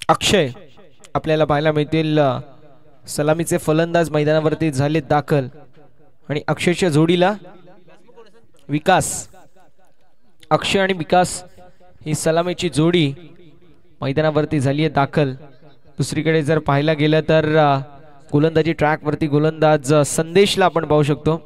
अक्षय आपल्याला पाहायला मिळतील. सलामीचे फलंदाज मैदानावरती झाले दाखल आणि अक्षयच्या जोडीला विकास. अक्षय आणि विकास ही सलामीची जोडी मैदानावरती झाली आहे दाखल. दुसरीकडे जर पाहायला गेलं तर गोलंदाजी ट्रॅक वरती गोलंदाज संदेशला आपण पाहू शकतो.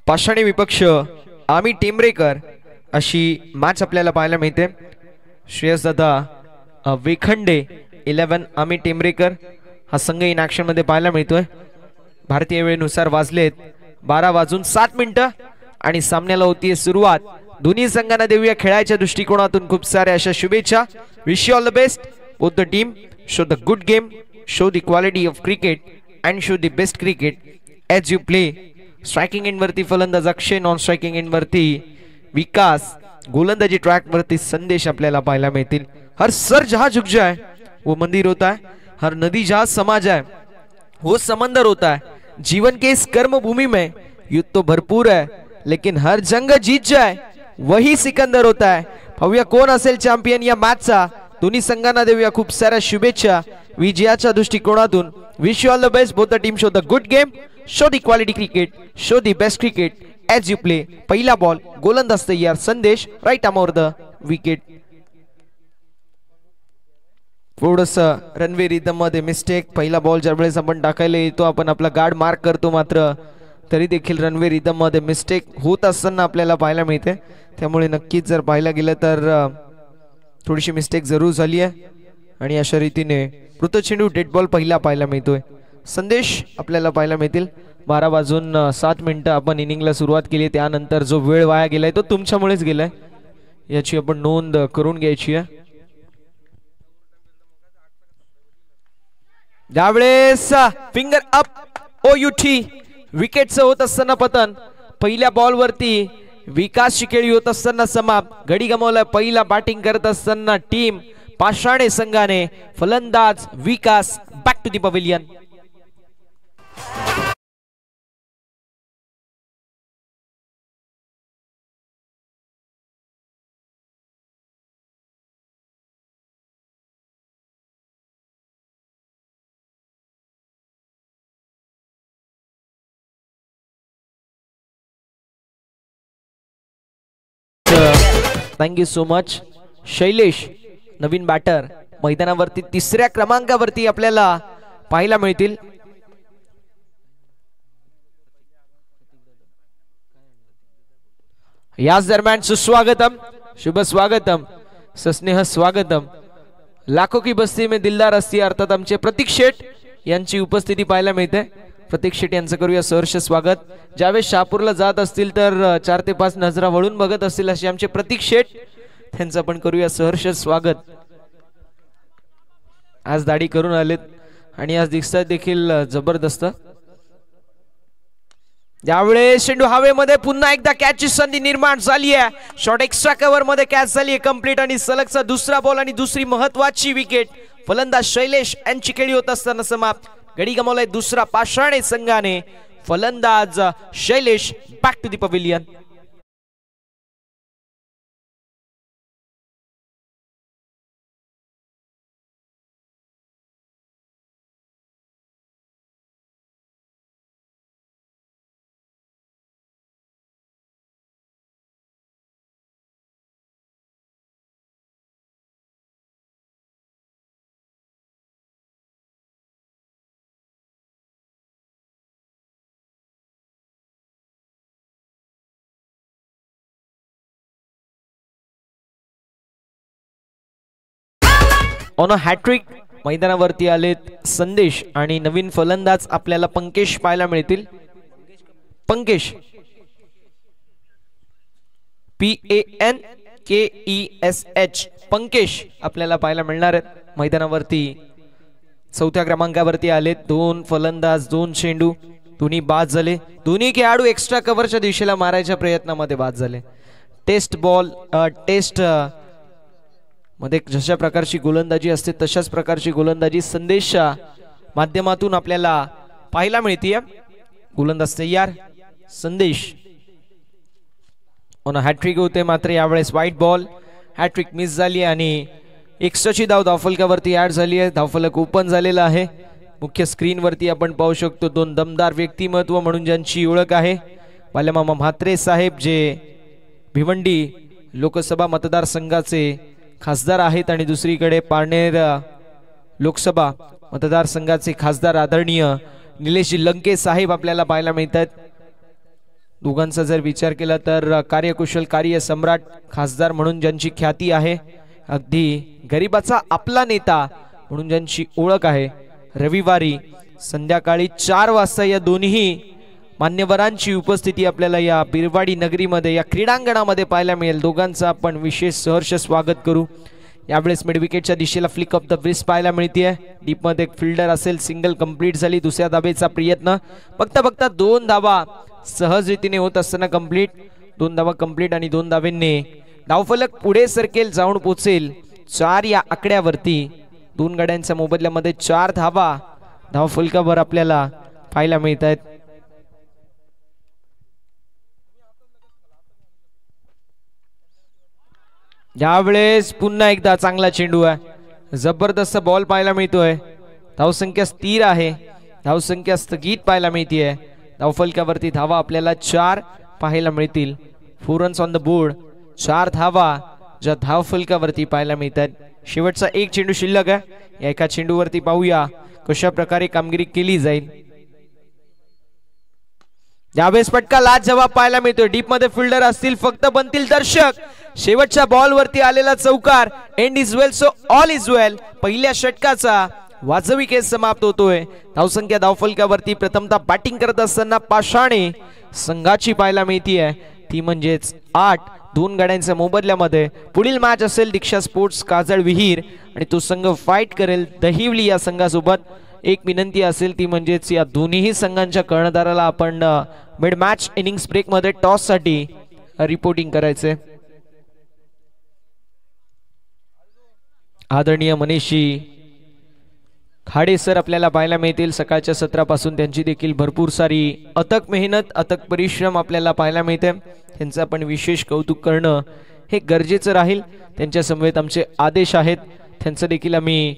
पाषाणी विपक्ष आम्ही टेंबरेकर अशी मॅच आपल्याला पाहायला मिळते. श्रेयस दादा वेखंडे 11 आम्ही टेंबरेकर हा संघ इन ऍक्शन मध्ये पाहायला मिळतोय. भारतीय वेळेनुसार वाजलेत 12:07 आणि सामन्याला होतीये सुरुवात. दोन्ही संघांना देऊया खेळाच्या दृष्टिकोनातून खूप साऱ्या अशा शुभेच्छा. Wish you all the best both the team. Show the good game, show the quality of cricket and show the best cricket as you play. Striking in वरती फलंदाज अक्षय, नॉन स्ट्राइकिंग इन वरती विकास, गोलंदाजी ट्रैक वरती संदेश आपल्याला पाहायला मिळतील. हर sir जहां झुक जाए वो मंदिर होता है, हर नदी जहां समा जाए वो समंदर होता है. जीवन के इस कर्म भूमि में युद्ध तो भरपूर है लेकिन हर जंग जीत जाए वही सिकंदर होता है. पाहूया कोण असेल चॅम्पियन या मॅचचा. दोन्ही संघांना देऊया खूप साऱ्या शुभेच्छा विजयाच्या दृष्टिकोनातून. Wish you all the best both the team. Show the good game, show the quality cricket, show the best cricket as you play. पहिला बॉल गोलंदाज तयार Sandesh, right arm over the wicket. थोडस रनवे रिदम मध्ये mistake. पहिला ball ज्यावेळेस आपण टाकायला येतो आपण आपला गार्ड मार्क करतो, मात्र तरी देखील रनवे रिदम मध्ये मिस्टेक होत असताना आपल्याला पाहायला मिळते. त्यामुळे नक्कीच जर पाहायला गेलं तर थोडीशी मिस्टेक जरूर झाली आहे आणि अशा रीतीने मृत चेंडू डेड बॉल पहिला पाहायला मिळतोय. संदेश आपल्याला पाहायला मिळतील. 12:07 आपण इनिंगला सुरुवात केली. त्यानंतर जो वेळ वाया गेलाय तो तुमच्यामुळेच गेलाय याची आपण नोंद करून घ्यायची आहे. ज्यावेळेस फिंगर अप OUT विकेटचं होत असताना पतन. पहिल्या बॉल वरती विकासची खेळी होत असताना समाप्त. गडी गमावला पहिला बॅटिंग करत असताना टीम पाषाणे संघाने. फलंदाज Vikas back to the pavilion. Thank you so much. Shailesh नवीन बॅटर मैदानावरती तिसऱ्या क्रमांकावरती आपल्याला पाहायला मिळतील. याच दरम्यान सुस्वागतम, शुभ स्वागतम, सस्नेह स्वागतम. लाखों की बस्ती में दिलदार असती अर्थात आमचे प्रतीक शेठ यांची उपस्थिती पाहायला मिळते. प्रतीक शेठ यांचं करूया सहर्ष स्वागत. ज्यावेळेस शहापूरला जात असतील तर 4 ते 5 नजरा वळून बघत असतील असे आमचे प्रतीक शेठ, त्यांचं पण करूया सहर्ष स्वागत. आज दाढी करून आलेत आणि आज दिसतात देखील जबरदस्त. यावेळेस चेंडू हवेमध्ये पुन्हा एकदा कॅचची संधी निर्माण झाली आहे. शॉर्ट एक्स्ट्रा कव्हर मध्ये कॅच झाली आहे कंप्लीट आणि सलगचा दुसरा बॉल आणि दुसरी महत्वाची विकेट. फलंदाज शैलेश यांची खेळी होत असताना समाप्त. गडी गमावलाय दुसरा पाषाणे संघाने. फलंदाज Shailesh back to the pavilion. On a hattrick मैदानावरती आलेत संदेश आणि नवीन फलंदाज आपल्याला पंकेश पाहायला मिळतील. पंकेश PANKESH पंकेश आपल्याला पाहायला मिळणार आहेत मैदानावरती. 4थ्या क्रमांकावरती आलेत. 2 फलंदाज 2 चेंडू. दोन्ही बाद झाले. दोन्ही खेळाडू एक्स्ट्रा कव्हरच्या दिशेला मारायच्या प्रयत्नामध्ये बाद झाले. टेस्ट बॉल टेस्ट मध्ये जशा प्रकारची गोलंदाजी असते तशाच प्रकारची गोलंदाजी संदेशच्या माध्यमातून आपल्याला पाहायला मिळते. गोलंदाज तयार. संदेश हॅट्रिक होते मात्र यावेळेस व्हाईट बॉल. हॅट्रिक मिस झाली आणि एक्स्ट्राची धाव धावफलकावरती ऍड झाली आहे. धावफलक ओपन झालेला आहे. मुख्य स्क्रीनवरती आपण पाहू शकतो दोन दमदार व्यक्तिमत्व म्हणून ज्यांची ओळख आहे. बाल्यामामा म्हात्रे साहेब जे भिवंडी लोकसभा मतदारसंघाचे खासदार आहेत आणि दुसरीकडे पारनेर लोकसभा मतदारसंघाचे खासदार आदरणीय निलेशजी लंके साहेब आपल्याला पाहायला मिळतात. दोघांचा जर विचार केला तर कार्यकुशल कार्य सम्राट खासदार म्हणून ज्यांची ख्याती आहे, अगदी गरिबाचा आपला नेता म्हणून ज्यांची ओळख आहे. रविवारी संध्याकाळी 4 वाजता या दोन्ही मान्यवरांची उपस्थिती आपल्याला या बिरवाडी नगरीमध्ये या क्रीडांगणामध्ये पाहायला मिळेल. दोघांचं आपण विशेष सहर्ष स्वागत करू. यावेळेस मिड विकेटच्या दिशेला फ्लिक ऑफ द ब्रिस्ट पाहायला मिळते. डीपमध्ये एक फिल्डर असेल. सिंगल कंप्लीट झाली. दुसऱ्या धाबेचा प्रयत्न. बघता बघता 2 धावा सहज रीतीने होत असताना कंप्लीट. 2 धावा कंप्लीट आणि 2 धावेंनी धावफलक पुढे सरकेल, जाऊन पोचेल 4 या आकड्यावरती. 2 गाड्यांच्या मोबदल्यामध्ये 4 धावा धावफलकावर आपल्याला पाहायला मिळत आहेत. यावेळेस पुन्हा एकदा चांगला चेंडू आहे. जबरदस्त बॉल पाहायला मिळतोय. धावसंख्या स्थिर आहे. धावसंख्या स्थगित पाहायला मिळते. धावफलकावरती धावा आपल्याला 4 पाहायला मिळतील. 4 रन्स ऑन द बोर्ड. 4 धावा ज्या धावफलकावरती पाहायला मिळतात. शेवटचा एक चेंडू शिल्लक आहे. या एका चेंडूवरती पाहूया कशा प्रकारे कामगिरी केली जाईल. यावेळेस फटका लाच जवाब पाहायला मिळतोय. डीप मध्ये फिल्डर असतील, फक्त बनतील दर्शक. शेवटच्या बॉल वरती आलेला चौकार. End is well so all is well. पहिल्या षटकाचा वाजवी खेळ समाप्त होतोय. धावसंख्या धावफलकावरती प्रथमतः बॅटिंग करत असताना पाषाणे संघाची पाहायला मिळतीये, ती म्हणजेच 8. 2 गाड्यांच्या मोबदल्यामध्ये पुढील मॅच असेल दीक्षा स्पोर्ट्स काजळ विहीर आणि तो संघ फाईट करेल दहिवली या संघासोबत. एक विनंती असेल ती म्हणजेच या दोन्ही संघांच्या कर्णधाराला आपण मिड मॅच इनिंग्स ब्रेक मध्ये टॉस साठी रिपोर्टिंग करायचे. आदरणीय मनीषी खाडे सर आपल्याला पाहायला मिळतील. सकाळच्या सत्रापासून त्यांची देखील भरपूर सारी अथक मेहनत, अथक परिश्रम आपल्याला पाहायला मिळते. त्यांचं आपण विशेष कौतुक करणं हे गरजेचं राहील. त्यांच्या समवेत आमचे आदेश आहेत, त्यांचं देखील आम्ही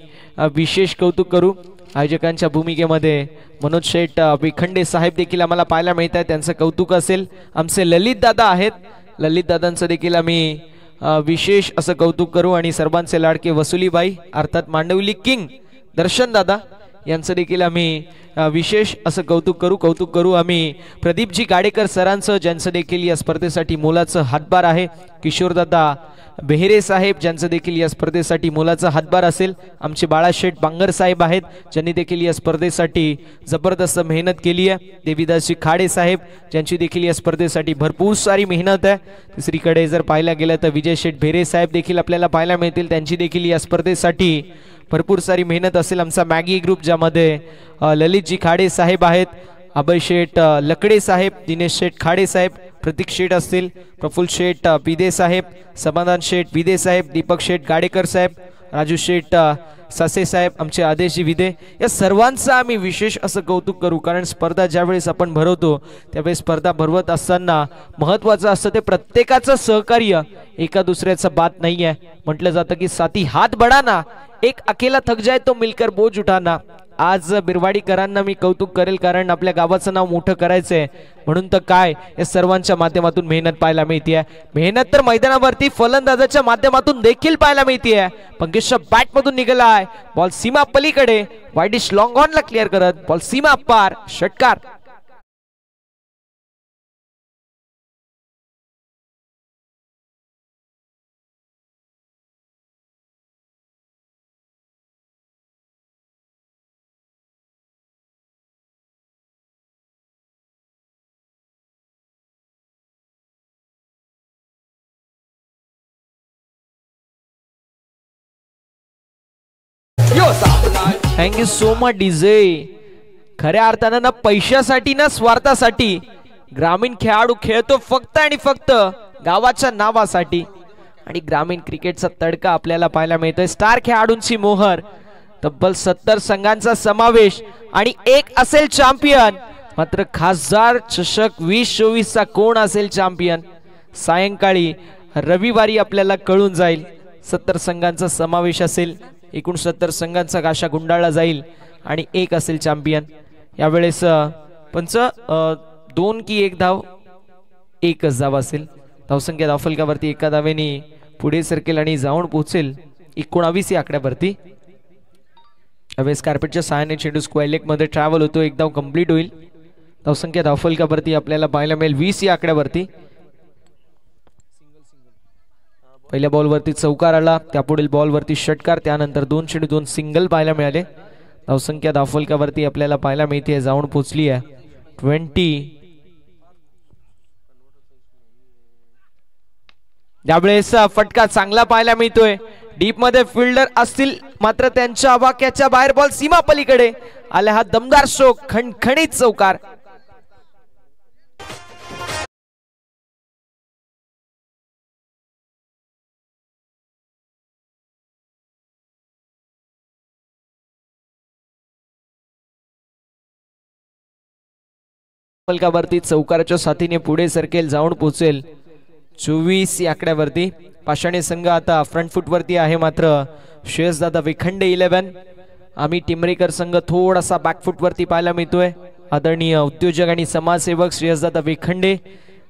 विशेष कौतुक करू. आयोजकांच्या भूमिकेमध्ये मनोज शेठ विखंडे साहेब देखील आम्हाला पाहायला मिळत आहेत, त्यांचं कौतुक असेल. आमचे ललित दादा आहेत, ललित दादांचं देखील आम्ही विशेष असं कौतुक करू. आणि सर्वांचे लाडके वसुलीबाई अर्थात मांडवली किंग दर्शन दादा यांचं देखील आम्ही विशेष असं कौतुक करू आम्ही प्रदीपजी गाडेकर सरांचं, ज्यांचं देखील या स्पर्धेसाठी मोलाचं हातभार आहे. किशोरदादा बेहरे साहेब ज्यांचं देखील या स्पर्धेसाठी मोलाचा हातभार असेल. आमचे बाळाशेठ बांगर साहेब आहेत, ज्यांनी देखील या स्पर्धेसाठी जबरदस्त मेहनत केली आहे. देवीदासजी खाडे साहेब ज्यांची देखील या स्पर्धेसाठी भरपूर सारी मेहनत आहे. तिसरीकडे जर पाहायला गेलं तर विजय शेठ भेरे साहेब देखील आपल्याला पाहायला मिळतील, त्यांची देखील या स्पर्धेसाठी भरपूर सारी मेहनत असेल. आमचा मॅगी ग्रुप ज्यामध्ये ललितजी खाडे साहेब आहेत, अभय शेठ लकडे साहेब, दिनेश शेठ खाडे साहेब, प्रतीक शेठ असतील, प्रफुल्ल शेठ बिदे साहेब, समाधान शेठ बिदे साहेब, दीपक शेठ गाडेकर साहेब, राजू शेठ सासे साहेब, आमचे आदेशजी विदे, या सर्वांचं आम्ही विशेष असं कौतुक करू. कारण स्पर्धा ज्यावेळेस आपण भरवतो त्यावेळेस स्पर्धा भरवत असताना महत्त्वाचं असतं ते प्रत्येकाचं सहकार्य, एका दुसऱ्याचा बात नाही आहे. म्हटलं जातं की साथी हात बढाना, एक अकेला थक जाए तो मिलकर बोझ उठाना. आज बिरवाडीकरांना मी कौतुक करेल, कारण आपल्या गावाचं नाव मोठं करायचंय म्हणून तर काय या सर्वांच्या माध्यमातून मेहनत पाहायला मिळते. मेहनत तर मैदानावरती फलंदाजाच्या माध्यमातून देखील पाहायला मिळते. पंकजच्या बॅट मधून निघालाय बॉल सीमा पलीकडे, वाईडिश लॉंग ऑनला क्लिअर करत बॉल सीमा पार, षटकार. Thank you so much DJ. खऱ्या अर्थानं ना पैशासाठी ना स्वार्थासाठी ग्रामीण खेळाडू खेळतो फक्त आणि फक्त गावाच्या नावासाठी आणि ग्रामीण क्रिकेटचा तडका आपल्याला पाहायला मिळतोय। स्टार खेळाडूंची मोहर, तब्बल 70 संघांचा समावेश आणि एक असेल चॅम्पियन। मात्र खासदार चषक 2024 चा कोण असेल चॅम्पियन सायंकाळी रविवारी आपल्याला कळून जाईल। 70 संघांचा समावेश असेल, एकूण 70 संघांचा गाशा गुंडाळला जाईल आणि एक असेल चॅम्पियन। यावेळेस पंच 2 की 1 धाव, एकच धाव असेल। धावसंख्या धावफलकावरती एका धावेने पुढे सरकेल आणि जाऊन पोहोचेल 19 या आकड्यावरती। यावेळेस कार्पेटच्या सहाय्याने चेंडू स्क्वेअर लेग मध्ये ट्रॅव्हल होतो, एक धाव कंप्लीट होईल। धावसंख्या धावफलकावरती आपल्याला पाहायला मिळेल 20 या आकड्यावरती। पहिल्या बॉलवरती चौकार आला, त्यापुढील बॉलवरती षटकार, त्यानंतर 2 चेंडू 2 सिंगल पाहायला मिळाले। धावसंख्या धावफलकावरती आपल्याला पाहायला मिळते जाऊन पोहोचली आहे 20। यावेळेस फटका चांगला पाहायला मिळतोय, डीप मध्ये फिल्डर असतील मात्र त्यांच्या आवाक्याच्या बाहेर बॉल सीमा पलीकडे आला। हा दमदार स्ट्रोक, खणखणीत चौकार। फलकावरती चौकाराच्या साथीने पुढे सरकेल, जाऊन पोहोचेल 24 या आकड्यावरती। पाषाणी संघ आता फ्रंट फुट वरती आहे, मात्र श्रेयसदादा वेखंडे 11 आम्ही टिमरेकर संघ थोडासा बॅक फुट वरती पाहायला मिळतोय। आदरणीय उद्योजक आणि समाजसेवक श्रेयसदादा वेखंडे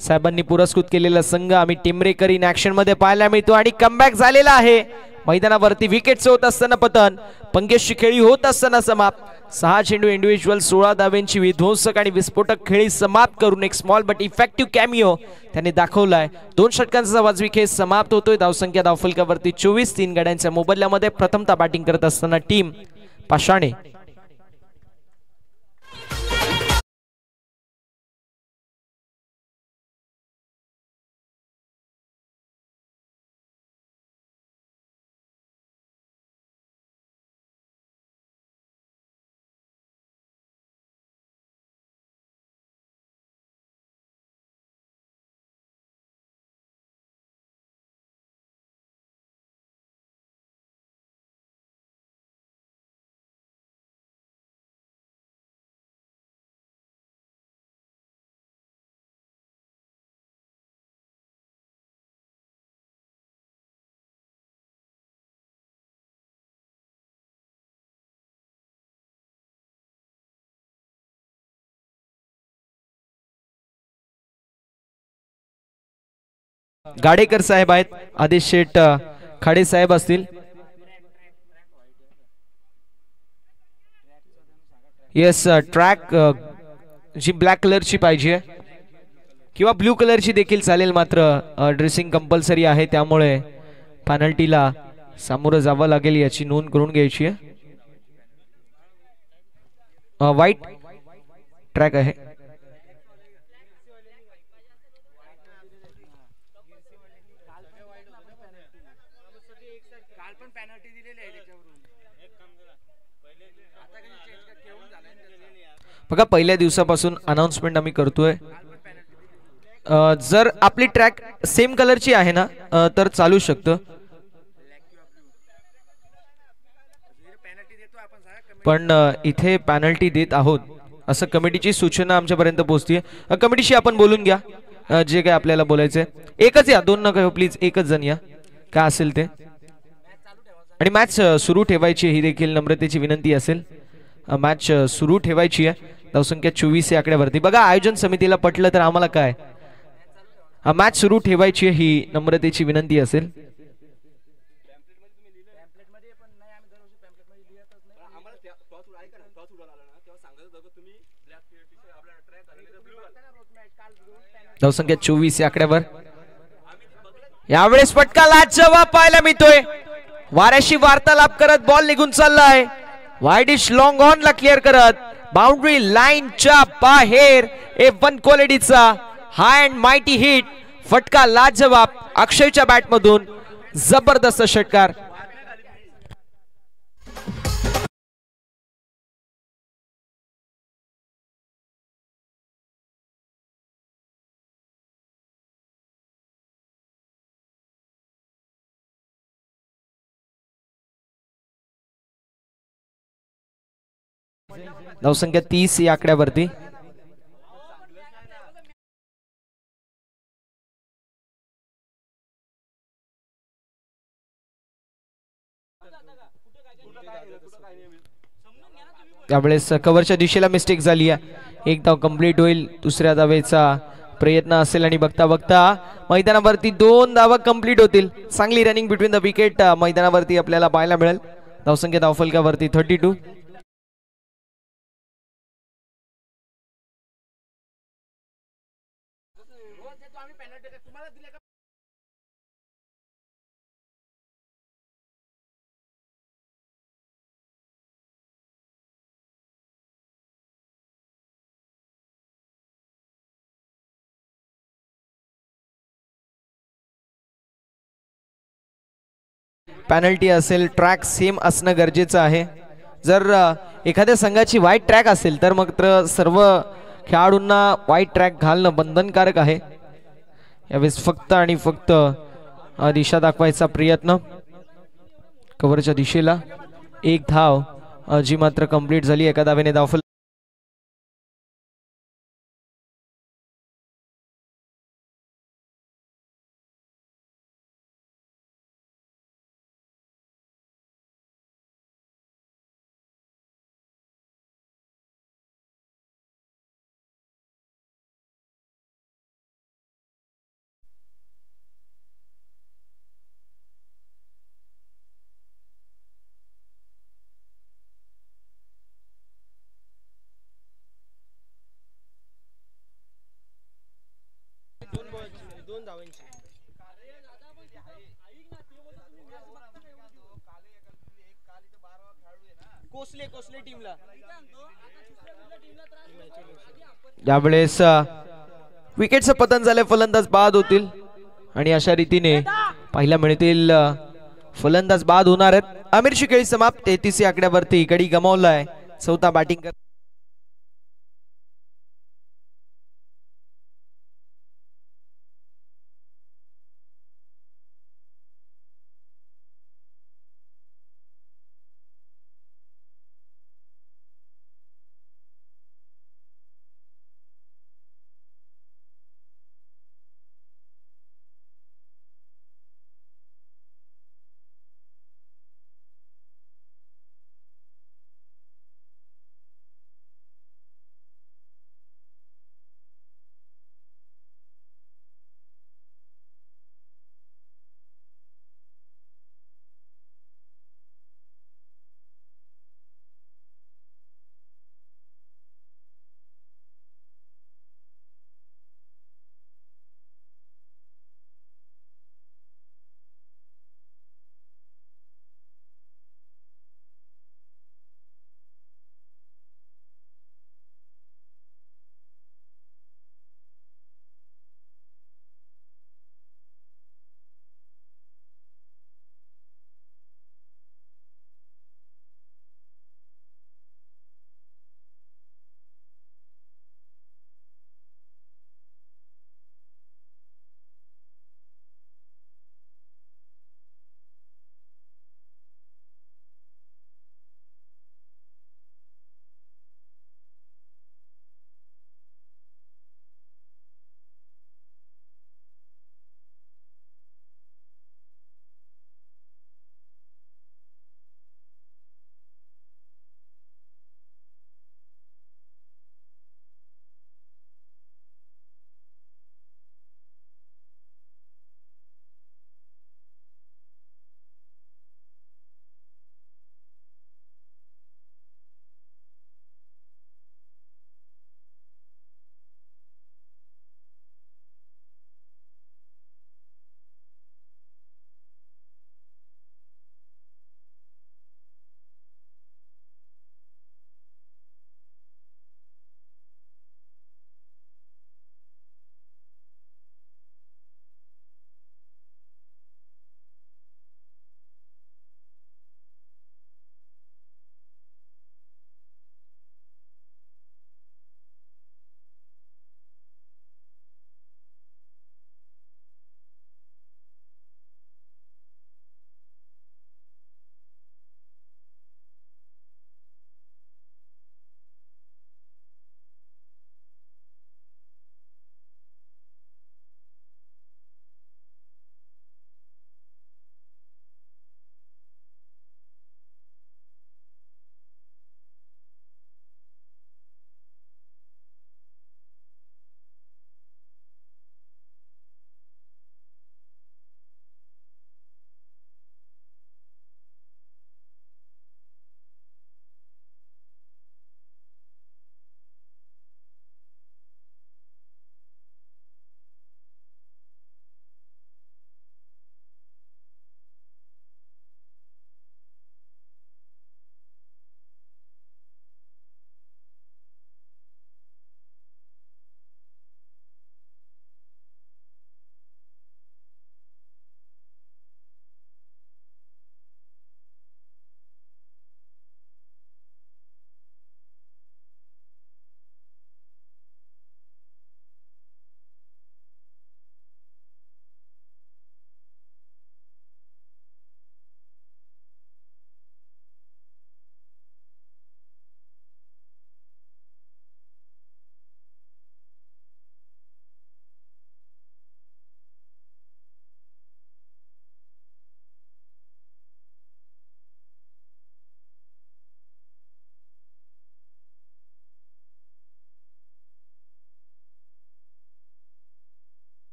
साहेबांनी पुरस्कृत केलेला संघ आम्ही टिमरेकर इन ऍक्शन मध्ये पाहायला मिळतो आणि कमबॅक झालेला आहे। मैदानावरती विकेट्स होत असताना पतन, पंगेशची खेळी होत असताना समाप्त। 6 चेंडू इंडिव्हिज्युअल 16 धावेंची विध्वंसक आणि विस्फोटक खेळी समाप्त करून एक स्मॉल बट इफेक्टिव्ह कॅमिओ त्यांनी दाखवलाय। 2 षटकांचा वाजवी खेळ समाप्त होतोय। धावसंख्या धावफलकावरती 24, 3 गड्यांच्या मोबदल्यामध्ये प्रथमतः बॅटिंग करत असताना टीम पाषाणे। गाडेकर साहेब आहेत, आदेश शेठ खाडे साहेब असतील। येस, ट्रॅक जी ब्लॅक कलरची पाहिजे किंवा ब्लू कलरची देखील चालेल, मात्र ड्रेसिंग कंपल्सरी आहे, त्यामुळे पेनल्टीला सामोरं जावं लागेल याची नोंद करून घ्यायची आहे। व्हाईट ट्रॅक आहे। बघा, पहिल्या दिवसापासून अनाउन्समेंट आम्ही करतोय, जर आपली ट्रॅक सेम कलरची आहे ना तर चालू शकतं, पण इथे पेनल्टी देत आहोत असं कमिटीची सूचना आमच्यापर्यंत पोहोचतीये। कमिटीशी आपण बोलून घ्या जे काय आपल्याला बोलायचंय। एकच या, 2 नका प्लीज, एकच जण या, काय असेल ते, आणि मॅच सुरू ठेवायची ही देखील नम्रतेची विनंती असेल। मॅच सुरू ठेवायची आहे। धावसंख्या 24 या आकड्यावरती। बघा, आयोजन समितीला पटलं तर आम्हाला काय, मॅच सुरू ठेवायची ही नम्रतेची विनंती असेल। धावसंख्या 24 या आकड्यावर यावेळेस फटका लाजवाब पाहायला मिळतोय। वाऱ्याशी वार्तालाप करत बॉल निघून चाललाय, वाईडिश लॉंग ऑन ला क्लिअर करत बाउंड्री लाईनच्या बाहेर। A1 क्वालिटीचा हाय अँड माइटी हिट, फटका लाजवाब अक्षयच्या बॅट मधून, जबरदस्त षटकार। धावसंख्या 30 या आकड्यावरती. त्यावेळेस कव्हरच्या दिशेला मिस्टेक झाली आहे. एक धाव कंप्लीट होईल. दुसऱ्या धावेचा प्रयत्न असेल आणि बघता बघता मैदानावरती 2 धावा कंप्लीट होतील. चांगली रनिंग बिटवीन द विकेट मैदानावरती आपल्याला पाहायला मिळेल. धावसंख्या धावफलकावरती 32. पेनल्टी असेल, ट्रॅक सेम असणं गरजेचं आहे. जर एखाद्या संघाची वाईट ट्रॅक असेल तर मात्र सर्व खेळाडूंना वाईट ट्रॅक घालणं बंधनकारक आहे. यावेळेस फक्त आणि फक्त दिशा दाखवायचा प्रयत्न कव्हरच्या दिशेला. एक धाव जी मात्र कंप्लीट झाली. एका धावेने धावफल. यावेळेस विकेटचं पतन झाले. फलंदाज बाद होतील आणि अशा रीतीने पाहायला मिळतील फलंदाज बाद होणार आहेत. आमिरची खेळी समाप्त. 33 आकड्यावरती गडी गमावलाय. चौथा बॅटिंग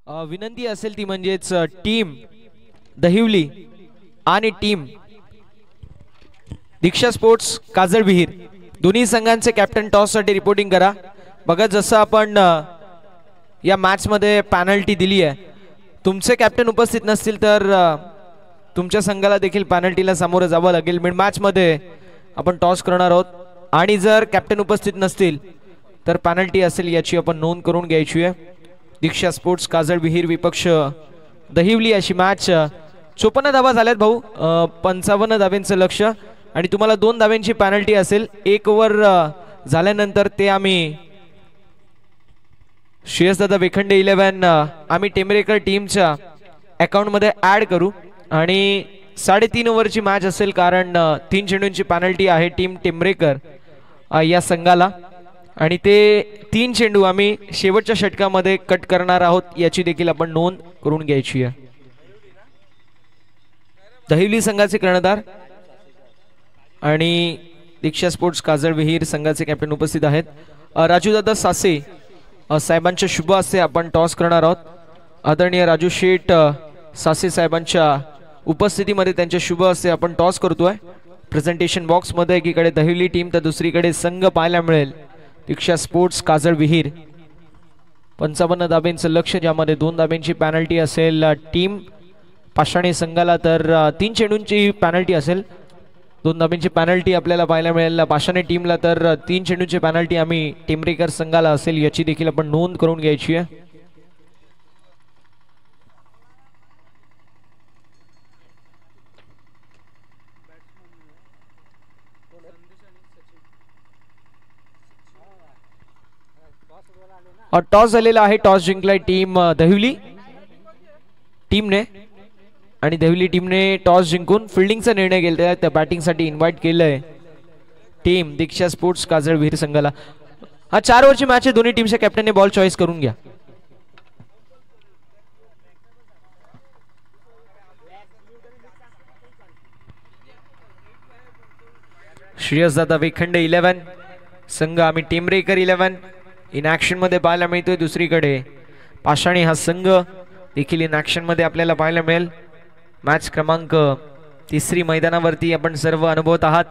विनंती असेल ती म्हणजेच टीम दहिवली आणि टीम दीक्षा स्पोर्ट्स काजळ विहीर दोन्ही संघांचे कॅप्टन टॉस साठी रिपोर्टिंग करा. बघा जसं आपण या मॅच मध्ये पॅनल्टी दिली आहे, तुमचे कॅप्टन उपस्थित नसतील तर तुमच्या संघाला देखील पॅनल्टीला सामोरं जावं लागेल. मिड मॅच मध्ये आपण टॉस करणार आहोत आणि जर कॅप्टन उपस्थित नसतील तर पॅनल्टी असेल याची आपण नोंद करून घ्यायची आहे. दीक्षा स्पोर्ट्स काजळ विहीर विपक्ष दहिवली अशी मॅच. 54 धावा झाल्यात भाऊ, 55 धाव्यांचं लक्ष आणि तुम्हाला 2 धाव्यांची पॅनल्टी असेल. 1 ओव्हर झाल्यानंतर ते आम्ही श्रेयसदादा वेखंडे 11 आम्ही टेंबरेकर टीमच्या अकाउंट मध्ये ऍड करू आणि 3.5 ओव्हरची मॅच असेल कारण 3 चेंडूंची पॅनल्टी आहे टीम टेंबरेकर या संघाला आणि ते 3 चेंडू आम्ही शेवटच्या षटकामध्ये कट करणार आहोत याची देखील आपण नोंद करून घ्यायची आहे. दहिवली संघाचे कर्णधार आणि दीक्षा स्पोर्ट्स काजळ विहीर संघाचे कॅप्टन उपस्थित आहेत. राजूदादा सासे साहेबांच्या शुभ हस्ते आपण टॉस करणार आहोत. आदरणीय राजू शेठ सासे साहेबांच्या उपस्थितीमध्ये त्यांच्या शुभ हस्ते आपण टॉस करतोय. प्रेझेंटेशन बॉक्स मध्ये एकीकडे दहिवली टीम तर दुसरीकडे संघ पाहायला मिळेल दीक्षा स्पोर्ट्स काजळ विहीर. 55 धाब्यांचं लक्ष ज्यामध्ये 2 धाब्यांची पॅनल्टी असेल टीम पाषाणे संघाला तर 3 चेंडूंची पॅनल्टी असेल. 2 धाब्यांची पॅनल्टी आपल्याला पाहायला मिळेल पाषाणे टीमला तर 3 चेंडूंची पॅनल्टी आम्ही टेंबरेकर संघाला असेल याची देखील आपण नोंद करून घ्यायची आहे. टॉस झालेला आहे. टॉस जिंकलाय टीम दहिवली टीमने आणि दहिवली टीमने टॉस जिंकून फिल्डिंगचा निर्णय घेतलाय. त्या बॅटिंगसाठी इन्व्हाइट केलंय टीम दीक्षा स्पोर्ट्स काजळ विहीर संघाला. 4 ओव्हरची मॅच आहे. दोन्ही टीमच्या कॅप्टनने बॉल चॉईस करून घ्या. श्रेयसदादा वेखंडे 11 संघ आम्ही टेंबरेकर 11 इन ऍक्शन मध्ये पाहायला मिळतोय. दुसरीकडे पाषाणी हा संघ देखील इन ऍक्शन मध्ये आपल्याला पाहायला मिळेल. मॅच क्रमांक 3 मैदानावरती आपण सर्व अनुभवत आहात.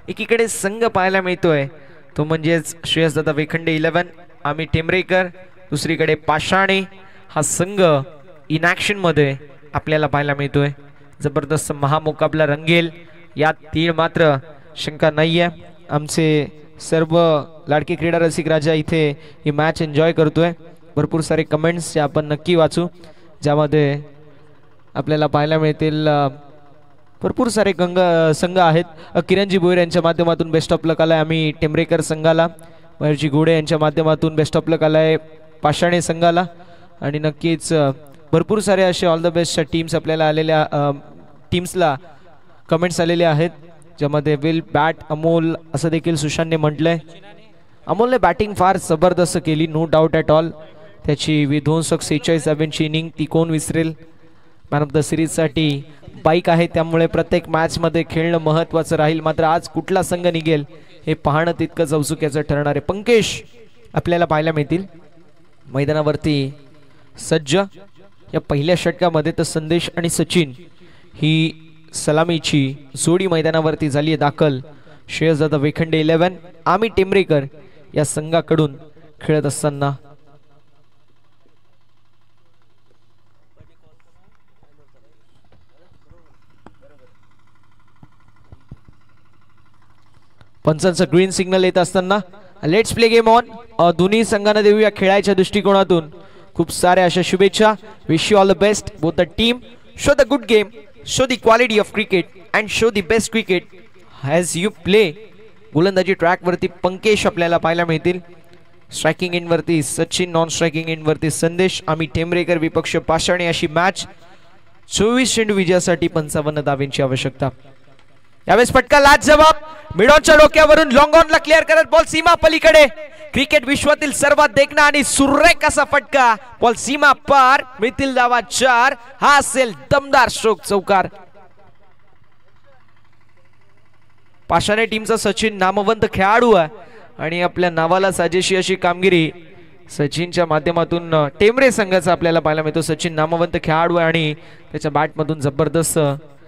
एकीकडे संघ पाहायला मिळतोय तो म्हणजेच श्रेयसदादा वेखंडे 11 आम्ही टेंबरेकर, दुसरीकडे पाषाणे हा संघ इन ऍक्शन मध्ये आपल्याला पाहायला मिळतोय. जबरदस्त महामुकाबला रंगेल यात तीळ मात्र शंका नाहीये. आमचे सर्व लाडके क्रीडा रसिक राजा इथे ही मॅच एन्जॉय करतोय. भरपूर सारे कमेंट्स आपण नक्की वाचू ज्यामध्ये आपल्याला पाहायला मिळतील भरपूर सारे संघ आहेत. किरणजी भोईर यांच्या माध्यमातून बेस्ट ऑफ लक आलाय आम्ही टेंबरेकर संघाला. मयूरजी घोडे यांच्या माध्यमातून बेस्ट ऑफ लक आलाय पाषाणे संघाला आणि नक्कीच भरपूर सारे असे ऑल द बेस्ट टीम्स आपल्याला आलेल्या टीम्सला कमेंट्स आलेले आहेत ज्यामध्ये विल बॅट अमोल असं देखील सुशांतने म्हटलंय. अमोलने बॅटिंग फार जबरदस्त केली नो डाऊट ॲट ऑल. त्याची विध्वंसक 46 धाब्यांची इनिंग ती कोण विसरेल. मॅन ऑफ द सिरीजसाठी बाईक आहे त्यामुळे प्रत्येक मॅचमध्ये खेळणं महत्त्वाचं राहील. मात्र आज कुठला संघ निघेल हे पाहणं तितकंच औत्सुक्याचं ठरणार आहे. पंकेश आपल्याला पाहायला मिळतील मैदानावरती सज्ज. या पहिल्या षटकामध्ये तर संदेश आणि सचिन ही सलामीची जोडी मैदानावरती झाली आहे दाखल. श्रेयसदादा वेखंडे 11 आम्ही टेंबरेकर या संघाकडून खेळत असताना पंचांचा ग्रीन सिग्नल येत असताना लेट्स प्ले गेम ऑन. दोन्ही संघांना देऊया खेळायच्या दृष्टिकोनातून खूप साऱ्या अशा शुभेच्छा. Wish you all the best both the team. Show the good game, show the quality of cricket and show the best cricket as you play. गोलंदाजी ट्रॅक वरती पंकेश आपल्याला पाहायला मिळतील. स्ट्रायकिंग इन वरती सचिन, नॉन स्ट्रायकिंग इन वरती संदेश. आम्ही टेंबरेकर विपक्ष पाषाणे अशी मॅच. 24 चेंडू विजयासाठी 55 धाब्यांची आवश्यकता. यावेळेस फटका लाज जवाब मिडॉनच्या डोक्यावरून लॉंग ऑनला क्लिअर करत बॉल सीमा पलीकडे. क्रिकेट विश्वातील सर्वात देखणा आणि सुरेख असा फटका. बॉल सीमा पार, मिळतील धावा 4. हा असेल दमदार स्ट्रोक चौकार. पाषाणे टीमचा सचिन नामवंत खेळाडू आहे आणि आपल्या नावाला साजेशी अशी कामगिरी सचिनच्या माध्यमातून टेमरे संघाचा आपल्याला पाहायला मिळतो. सचिन नामवंत खेळाडू आहे आणि त्याच्या बॅटमधून जबरदस्त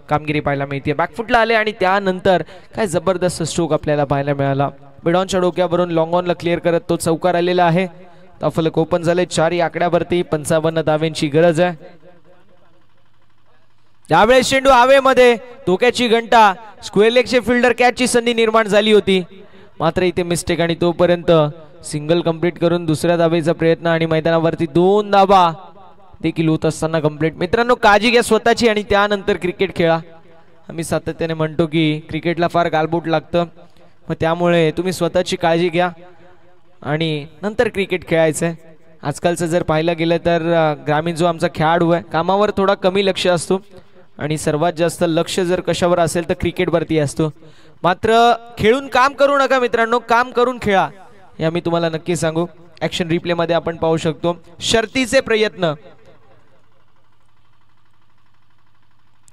कामगिरी पाहायला मिळते. बॅकफुटला आले आणि त्यानंतर काय जबरदस्त स्ट्रोक आपल्याला पाहायला मिळाला. मिडॉनच्या डोक्यावरून लॉंग ऑनला क्लिअर करत तो चौकार आलेला आहे. फलक ओपन झाले 4 आकड्यावरती. 55 धाव्यांची गरज आहे. यावेळेस चेंडू हवेमध्ये, धोक्याची घंटा. स्क्वेअर लेगचे फिल्डर कॅचची संधी निर्माण झाली होती, मात्र इथे मिस्टेक आणि तोपर्यंत सिंगल कंप्लीट करून दुसऱ्या धावेचा प्रयत्न आणि मैदानावरती 2 धावा देखील होत असताना कंप्लीट. मित्रांनो, काळजी घ्या स्वतःची आणि त्यानंतर क्रिकेट खेळा. आम्ही सातत्याने म्हणतो की क्रिकेटला फार गालबोट लागतं, मग त्यामुळे तुम्ही स्वतःची काळजी घ्या आणि नंतर क्रिकेट खेळायचं आहे. आजकालचं जर पाहायला गेलं तर ग्रामीण जो आमचा खेळाडू आहे कामावर थोडा कमी लक्ष असतो आणि सर्वात जास्त लक्ष जर कशावर असेल तर क्रिकेटवरती असतो. मात्र खेळून काम करू नका मित्रांनो, काम करून खेळा हे आम्ही तुम्हाला नक्की सांगू. ऍक्शन रिप्ले मध्ये आपण पाहू शकतो शर्तीचे प्रयत्न.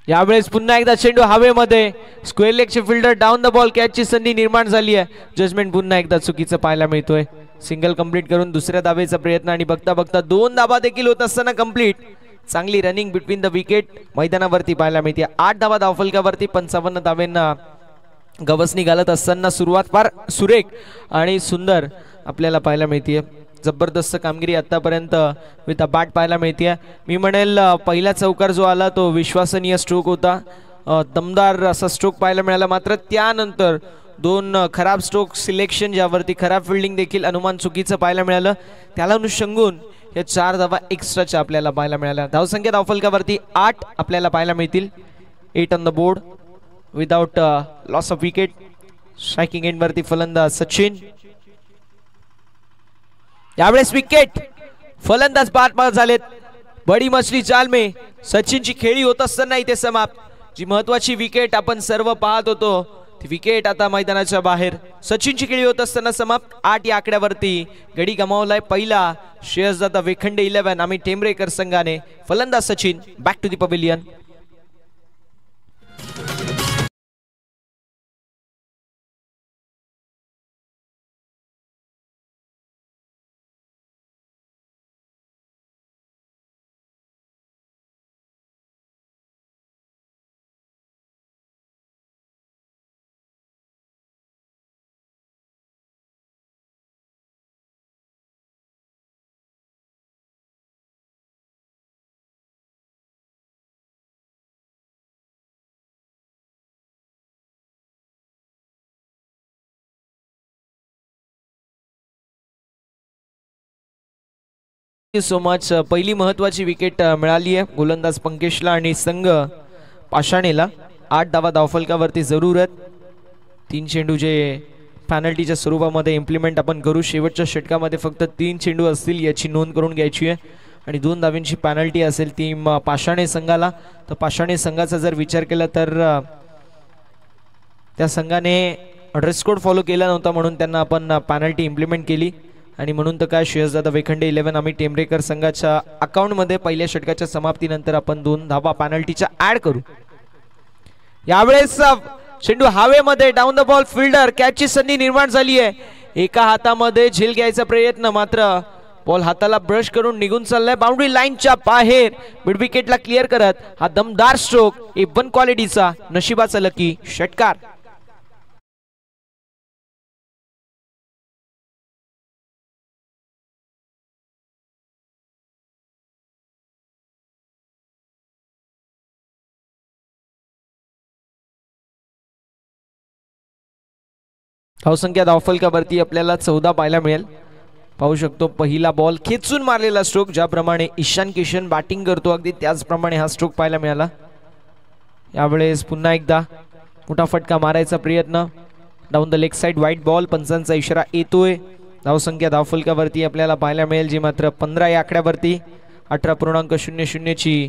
यावेळेस पुन्हा एकदा चेंडू हवेमध्ये, स्क्वेअर लेगचे फिल्डर डाऊन द बॉल, कॅचची संधी निर्माण झाली आहे. जजमेंट पुन्हा एकदा चुकीचं पाहायला मिळतोय. सिंगल कंप्लीट करून दुसऱ्या धावेचा प्रयत्न आणि बघता बघता 2 धावा देखील होत असताना कंप्लीट. चांगली रनिंग बिटवीन द विकेट मैदानावरती पाहायला मिळते. 8 धावा धावफलकावरती. 55 धावेंना गवसणी घालत असताना सुरुवात फार सुरेख आणि सुंदर आपल्याला पाहायला मिळते. जबरदस्त कामगिरी आतापर्यंत विथ बॅट पाहायला मिळते. मी म्हणेल पहिला चौकार जो आला तो विश्वसनीय स्ट्रोक होता, दमदार असा स्ट्रोक पाहायला मिळाला. मात्र त्यानंतर 2 खराब स्ट्रोक सिलेक्शन, ज्यावरती खराब फिल्डिंग देखील अनुमान चुकीचं पाहायला मिळालं. त्याला अनुषंगून या 4 धावा एक्स्ट्राच्या आपल्याला पाहायला मिळाल्या. धावसंख्या धावफलकावरती 8 आपल्याला पाहायला मिळतील. 8 on the board without loss of wicket. Striking end वरती फलंदाज सचिन. यावेळेस विकेट, फलंदाज बाद झालेत. बडी मछली जाल में सचिनची खेळी होत असताना इथे समाप्त. जी महत्वाची विकेट आपण सर्व पाहत होतो ती विकेट आता मैदानाच्या बाहेर. सचिनची खेळी होत असताना समाप्त. 8 या आकड्यावरती गडी गमावलाय पहिला श्रेयसदादा वेखंडे 11 आम्ही टेमरेकर संघाने. फलंदाज Sachin, back to the pavilion. So much. पहिली महत्वाची विकेट मिळाली आहे गोलंदाज पंकेशला आणि संघ पाषाणेला. 8 धावा धावफलकावरती जरूरत. 3 चेंडू जे पॅनल्टीच्या स्वरूपामध्ये इम्प्लिमेंट आपण करू. शेवटच्या षटकामध्ये फक्त 3 चेंडू असतील याची नोंद करून घ्यायची आहे आणि 2 धावांची पॅनल्टी असेल ती पाषाणे संघाला. तर पाषाणे संघाचा जर विचार केला तर त्या संघाने ड्रेस कोड फॉलो केला नव्हता म्हणून त्यांना आपण पॅनल्टी इम्प्लिमेंट केली आणि म्हणून तर काय श्रेयसदादा वेखंडे 11 आम्ही टेमरेकर संघाच्या अकाउंटमध्ये पहिल्या षटकाच्या समाप्तीनंतर आपण 2 धावा पॅनल्टीच्या ऍड करू. यावेळेस चेंडू हवेमध्ये, डाऊन द बॉल फिल्डर, कॅचची संधी निर्माण झाली आहे. एका हातामध्ये झेल घ्यायचा प्रयत्न, मात्र बॉल हाताला ब्रश करून निघून चाललाय बाउंड्री लाईनच्या बाहेर. मिड विकेटला क्लिअर करत हा दमदार स्ट्रोक A1 क्वालिटीचा, नशिबाचा लकी षटकार. धावसंख्या धावफलकावरती आपल्याला 14 पाहायला मिळेल. पाहू शकतो पहिला बॉल खेचून मारलेला स्ट्रोक, ज्याप्रमाणे ईशान किशन बॅटिंग करतो अगदी त्याचप्रमाणे हा स्ट्रोक पाहायला मिळाला. यावेळेस पुन्हा एकदा मोठा फटका मारायचा प्रयत्न, डाऊन द लेग साइड वाईट बॉल. पंचांचा इशारा येतोय. धावसंख्या धावफलकावरती आपल्याला पाहायला मिळेल जी मात्र 15 या आकड्यावरती. 18.00 ची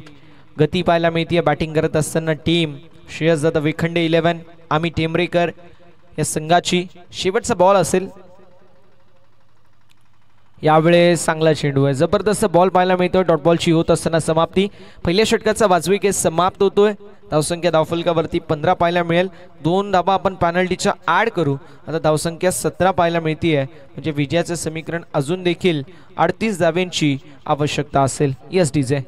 गती पाहायला मिळते बॅटिंग करत असताना टीम श्रेयसदादा वेखंडे 11 आम्ही टेमरेकर या संघाची. शेवटचा बॉल असेल. यावेळेस चांगला चेंडू आहे, जबरदस्त बॉल पाहायला मिळतोय. डॉट बॉलची होत असताना समाप्ती. पहिल्या षटकाचा वाजवी केस समाप्त होतोय. धावसंख्या धावफलकावरती 15 पाहायला मिळेल. 2 धाबा आपण पेनल्टीच्या ऍड करू. आता धावसंख्या 17 पाहायला मिळतीये. म्हणजे विजयाचे समीकरण अजून देखील 38 धाब्यांची आवश्यकता असेल. Yes DJ.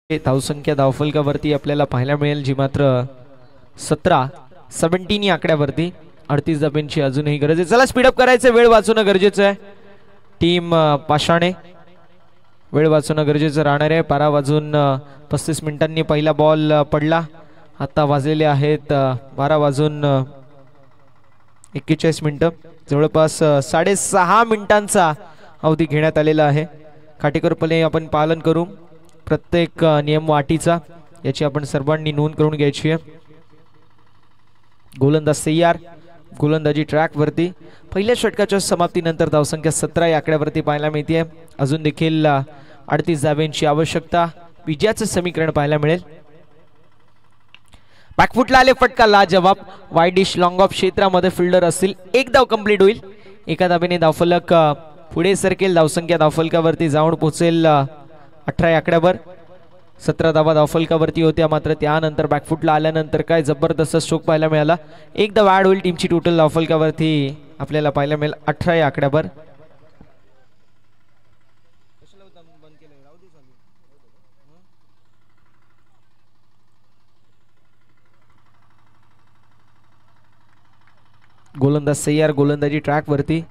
धावसंख्या धावफलकावरती आपल्याला पाहायला मिळेल जी मात्र 17 या आकड्यावरती 38 धाब्यांची अजूनही गरज आहे. चला स्पीडअप करायचं, वेळ वाचवणं गरजेचं आहे. टीम पाषाणे वेळ वाचवणं गरजेचं राहणार आहे. 12 वाजून 35 मिनिटांनी पहिला बॉल पडला. आता वाजलेले आहेत 12 वाजून 41 मिनिटं. जवळपास 6.5 मिनिटांचा अवधी घेण्यात आलेला आहे. काटेकोरपणे आपण पालन करू प्रत्येक नियम वाटीचा, याची आपण सर्वांनी नोंद करून घ्यायची आहे. गोलंदाज तयार, गोलंदाजी ट्रॅक वरती. पहिल्या षटकाच्या समाप्तीनंतर धावसंख्या 17 या आकड्यावरती पाहायला मिळते. अजून देखील 38 धाब्यांची आवश्यकता. विजयाचं समीकरण पाहायला मिळेल. बॅकफुटला आले फटका लाजवाब. वाईड डिश लॉंग ऑफ क्षेत्रामध्ये फिल्डर असतील. एक धाव कंप्लीट होईल. एका धाब्याने धावफलक पुढे सरकेल. धावसंख्या धावफलकावरती जाऊन पोहोचेल 18 या आकड्यावर. 17 धावा धावफलकावरती होत्या. मात्र त्यानंतर बॅकफुटला आल्यानंतर काय जबरदस्त स्ट्रोक पाहायला मिळाला. एक धाव ऍड होईल. टीमची टोटल धावफलकावरती आपल्याला पाहायला मिळेल 18 या आकड्यावर. गोलंदाज तयार, गोलंदाजी ट्रॅक वरती.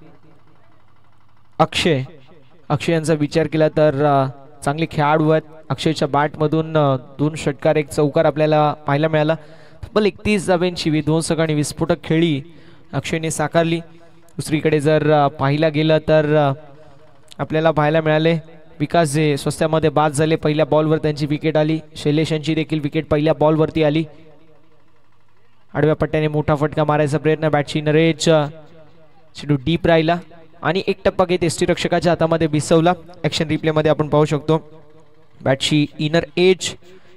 अक्षय यांचा विचार केला तर चांगले खेळाडू आहेत. अक्षयच्या बॅटमधून 2 षटकार 1 चौकार आपल्याला पाहायला मिळाला. तब्बल 31 धाब्यांची विध्वंसक आणि विस्फोटक खेळी अक्षयने साकारली. दुसरीकडे जर पाहिला गेलं तर आपल्याला पाहायला मिळाले विकास जे स्वस्त्यामध्ये बाद झाले. पहिल्या बॉलवर त्यांची विकेट आली. शैलेश यांची देखील विकेट पहिल्या बॉलवरती आली. आडव्या पट्ट्याने मोठा फटका मारायचा प्रयत्न. बॅटची नरेज चेंडू डीप राहिला आणि एक टप्पा घेत एसटी रक्षकाच्या हातामध्ये बिसवला. ऍक्शन रिप्ले मध्ये आपण पाहू शकतो बॅटची इनर एज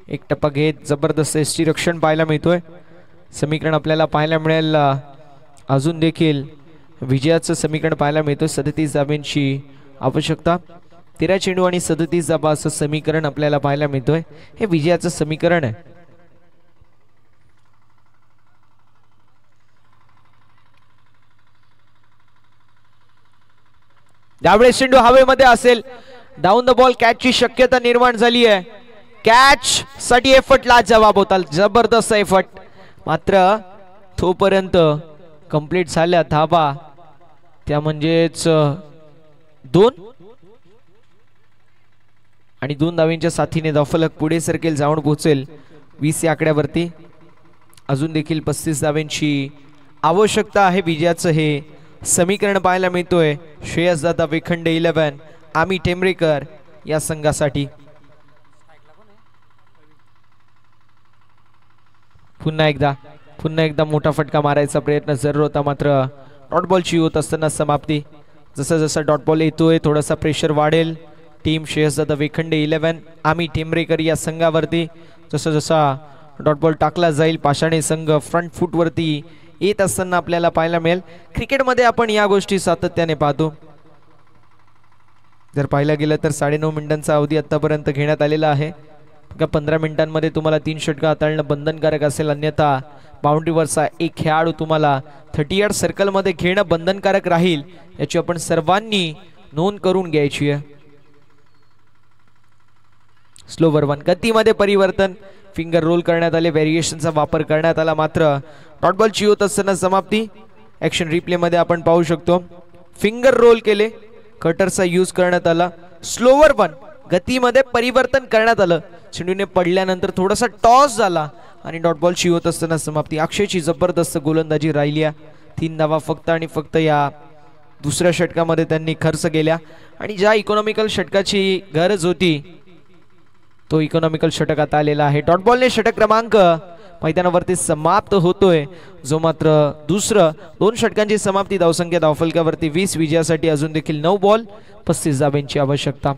एक टप्पा घेत जबरदस्त एसटी रक्षण पाहायला मिळतोय. समीकरण आपल्याला पाहायला मिळेल अजून देखील विजयाचं समीकरण पाहायला मिळतोय. 37 धाब्यांची आवश्यकता. 13 चेंडू आणि 37 धाबा असं समीकरण आपल्याला पाहायला मिळतोय. हे विजयाचं समीकरण आहे. त्यावेळेस चेंडू हवेमध्ये असेल. डाऊन द बॉल कॅचची शक्यता निर्माण झाली आहे. कॅच साठी एफर्ट लाजवाब होता. जबरदस्त एफर्ट. मात्र तोपर्यंत कंप्लीट झाल्या धाबा त्या म्हणजेच 2 आणि 2 धावींच्या साथीने धावफलक पुढे सरकेल. जाऊन पोहोचेल 20 या आकड्यावरती. अजून देखील 35 धाव्यांची आवश्यकता आहे. विजयाचं हे समीकरण पाहायला मिळतोय श्रेयस दादा वेखंडे 11 आम्ही टेंबरेकर या संघासाठी. पुन्हा एकदा मोठा फटका मारायचा प्रयत्न जरूर होता. मात्र डॉट बॉलची होत असताना समाप्ती. जसा जसा डॉट बॉल येतोय थोडासा प्रेशर वाढेल. टीम श्रेयस दादा वेखंडे 11 आम्ही टेंबरेकर या संघावरती. जसा जसा डॉट बॉल टाकला जाईल पाषाणे संघ फ्रंट फूट वरती येत असताना आपल्याला पाहायला मिळेल. क्रिकेटमध्ये आपण या गोष्टी सातत्याने पाहतो. जर पाहायला गेलं तर 9.5 मिनिटांचा अवधी आतापर्यंत घेण्यात आलेला आहे. 15 मिनिटांमध्ये तुम्हाला 3 षटकं हाताळणं बंधनकारक असेल. अन्यथा बाउंड्रीवरचा एक खेळाडू तुम्हाला 30 यार्ड सर्कलमध्ये घेणं बंधनकारक राहील. याची आपण सर्वांनी नोंद करून घ्यायची आहे. स्लोवर 1 गतीमध्ये परिवर्तन. फिंगर रोल करण्यात आले. व्हेरिएशनचा वापर करण्यात आला. मात्र डॉट बॉलची होत असताना समाप्ती. ऍक्शन रिप्ले मध्ये आपण पाहू शकतो फिंगर रोल केले. कटरचा यूज करण्यात आला. स्लोवर 1 गतीमध्ये परिवर्तन करण्यात आलं. चेंडूने पडल्यानंतर थोडासा टॉस झाला आणि डॉट बॉलची होत असताना समाप्ती. अक्षयची जबरदस्त गोलंदाजी राहिली. 3 धावा फक्त आणि फक्त या दुसऱ्या षटकामध्ये त्यांनी खर्च केल्या. आणि ज्या इकॉनॉमिकल षटकाची गरज होती तो इकॉनॉमिकल षटक आता आलेला आहे. डॉट बॉलने षटक क्रमांक मैदानावरती समाप्त होतोय, जो मात्र दुसरं 2 षटकांची समाप्ती. धावसंख्या धावफलकावरती 20. विजयासाठी अजून देखील 9 बॉल 35 धावांची आवश्यकता.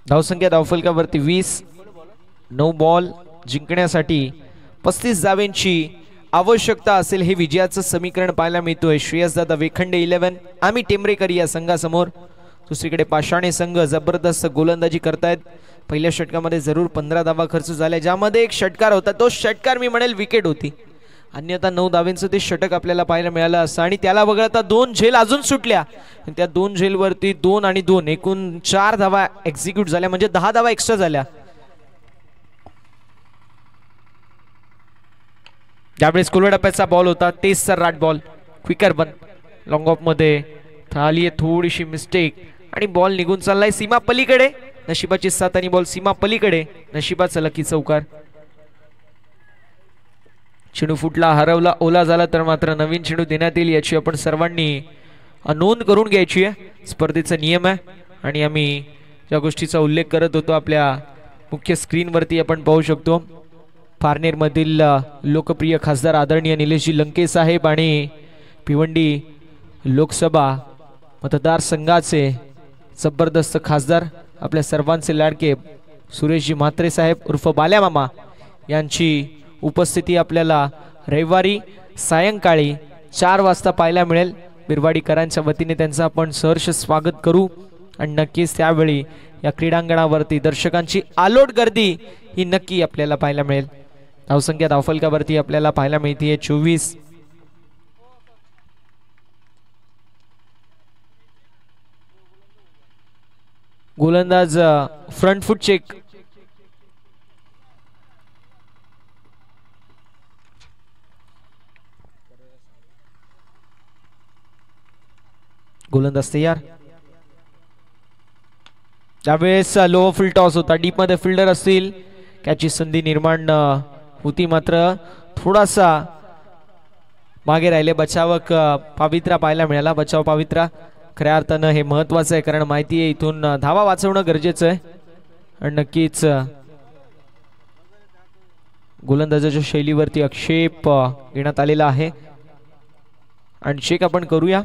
धावसंख्या धावफलकावरती 20. 9 बॉल जिंकण्यासाठी 35 धावांची आवश्यकता असेल, हे विजयाचं समीकरण पाहायला मिळतोय. श्रेयसदादा वेखंडे 11 आम्ही टेंबरेकर या संघासमोर. दुसरीकडे पाषाणे संघ जबरदस्त गोलंदाजी करतायत. पहिल्या षटकामध्ये जरूर 15 धावा खर्च झाल्या, ज्यामध्ये एक षटकार होता. तो षटकार मी म्हणेल विकेट होती, अन्यथा 9 धावांचं ते षटक आपल्याला पाहायला मिळालं असं. आणि त्याला वगळता 2 झेल अजून सुटल्या, त्या 2 झेलवरती 2 आणि 2 एकूण 4 धावा एक्झिक्यूट झाल्या, म्हणजे 10 धावा एक्स्ट्रा झाल्या. त्यावेळेस कोलवडप्प्याचा बॉल होता, तेच सर्राट ball, quicker bun long of मध्ये झाली आहे थोडीशी मिस्टेक आणि बॉल निघून चाललाय सीमा पलीकडे. नशिबाची साथ आणि बॉल सीमा पलीकडे, नशिबाचा लकी चौकार. चेंडू फुटला, हरवला, ओला झाला तर मात्र नवीन चेंडू देण्यात येईल, याची आपण सर्वांनी नोंद करून घ्यायची आहे. स्पर्धेचा नियम आहे आणि आम्ही ज्या गोष्टीचा उल्लेख करत होतो आपल्या मुख्य स्क्रीनवरती आपण पाहू शकतो. पारनेर मधील लोकप्रिय खासदार आदरणीय निलेशजी लंके साहेब आणि भिवंडी लोकसभा मतदारसंघाचे जबरदस्त खासदार आपल्या सर्वांचे लाडके सुरेशजी म्हात्रे साहेब उर्फ बाल्या मामा यांची उपस्थिती आपल्याला रविवारी सायंकाळी 4 वाजता पाहायला मिळेल. बिरवाडीकरांच्या वतीने त्यांचं आपण सहर्ष स्वागत करू आणि नक्कीच त्यावेळी या क्रीडांगणावरती दर्शकांची आलोट गर्दी ही नक्की आपल्याला पाहायला मिळेल. धावसंख्या धावफलकावरती आपल्याला पाहायला मिळते 24. गोलंदाज फ्रंट फुट चेक, गोलंदाज तयार. त्यावेळेस लो फुल टॉस होता, डीप मध्ये फिल्डर असतील, कॅचची संधी निर्माण होती, मात्र थोडासा मागे राहिले. बचावक पावित्रा पाहायला मिळाला. बचाव पावित्रा खऱ्या अर्थानं हे महत्वाचं आहे, कारण माहिती आहे इथून धावा वाचवणं गरजेचं आहे. आणि नक्कीच गोलंदाजाच्या शैलीवरती आक्षेप घेण्यात आलेला आहे आणि चेक आपण करूया.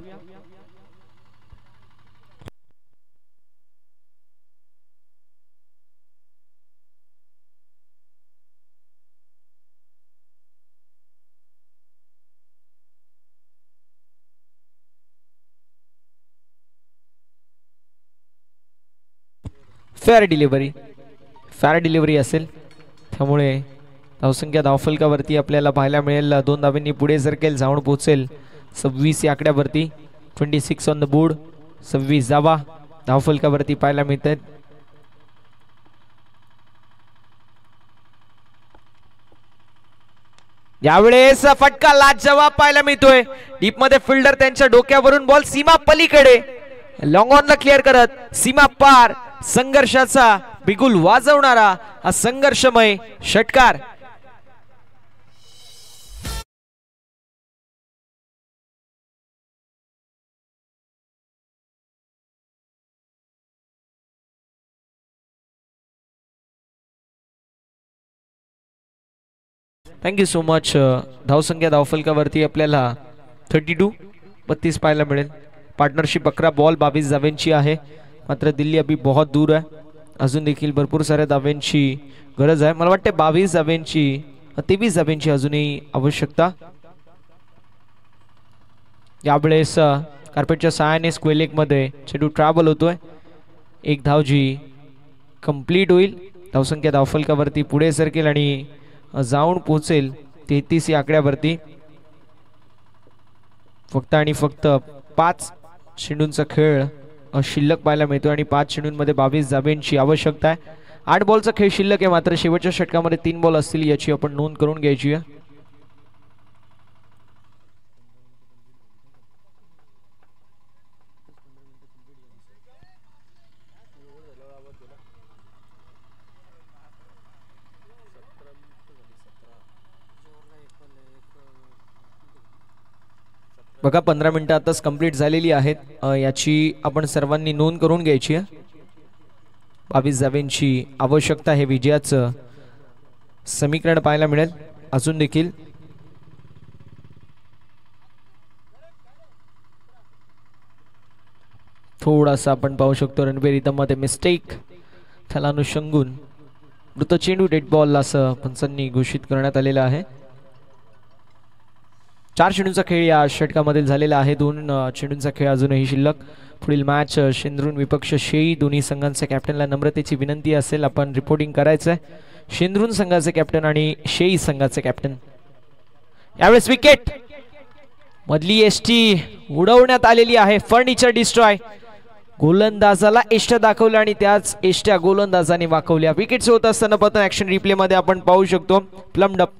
फेअर डिलिव्हरी असेल, त्यामुळे धावसंख्या धावफलकावरती आपल्याला पाहायला मिळेल 2 धावांनी पुढे सरकेल, जाऊन पोहोचेल 26 या आकड्यावरती. 26 ऑन द बोर्ड, 26 धावा धावफलकावरती पाहायला मिळतात. यावेळेस फटका लाजवाब पाहायला मिळतोय. डीप मध्ये फिल्डर त्यांच्या डोक्यावरून बॉल सीमा पलीकडे, लॉंग ऑन ला क्लिअर करत सीमा पार. संघर्षाचा बिगुल वाजवणारा हा संघर्षमय षटकार. Thank you so much. धावसंख्या धावफलकावरती आपल्याला 32 32 पाहायला मिळेल. पार्टनरशिप 11 बॉल 22 धावांची आहे, मात्र दिल्ली अभी बहुत दूर आहे. अजून देखील भरपूर साऱ्या धावांची गरज आहे. मला वाटते 22 धावांची 23 धावांची अजूनही आवश्यकता. यावेळेस कार्पेटच्या सहाय्याने स्क्वेअर लेग मध्ये चेंडू ट्रॅव्हल होतोय. 1 धाव जी कंप्लीट होईल. धावसंख्या धावफलकावरती पुढे सरकेल आणि जाऊन पोहोचेल 33 या आकड्यावरती. फक्त आणि फक्त 5 चेंडूंचा खेळ शिल्लक पाहायला मिळतो आणि 5 चेंडूंमध्ये 22 धाब्यांची आवश्यकता आहे. 8 बॉलचा खेळ शिल्लक आहे, मात्र शेवटच्या षटकामध्ये 3 बॉल असतील याची आपण नोंद करून घ्यायची आहे. बघा 15 मिनिटं आताच कंप्लीट झालेली आहेत, याची आपण सर्वांनी नोंद करून घ्यायची आहे. 22 धाब्यांची आवश्यकता हे विजयाचं समीकरण पाहायला मिळेल. अजून देखील थोडासा आपण पाहू शकतो रणबीर रिदममध्ये मिस्टेक, त्याला अनुषंगून मृत चेंडू डेड बॉल असं पंचांनी घोषित करण्यात आलेलं आहे. 4 चेंडूंचा खेळ या षटकामधील झालेला आहे. 2 चेंडूंचा खेळ अजूनही शिल्लक. पुढील मॅच शेंद्रून विपक्ष शेई. दोन्ही संघांच्या कॅप्टनला नम्रतेची विनंती असेल, आपण रिपोर्टिंग करायचं आहे. शेंद्रून संघाचे कॅप्टन आणि शेई संघाचे कॅप्टन. यावेळेस विकेट मधली एसटी उडवण्यात आलेली आहे. Furniture destroy. गोलंदाजाला एष्ट्या दाखवल्या आणि त्याच एष्ट्या गोलंदाजाने वाकवल्या. विकेट्स होत असताना पतन ऍक्शन रिप्ले मध्ये आपण पाहू शकतो. प्लम्ड अप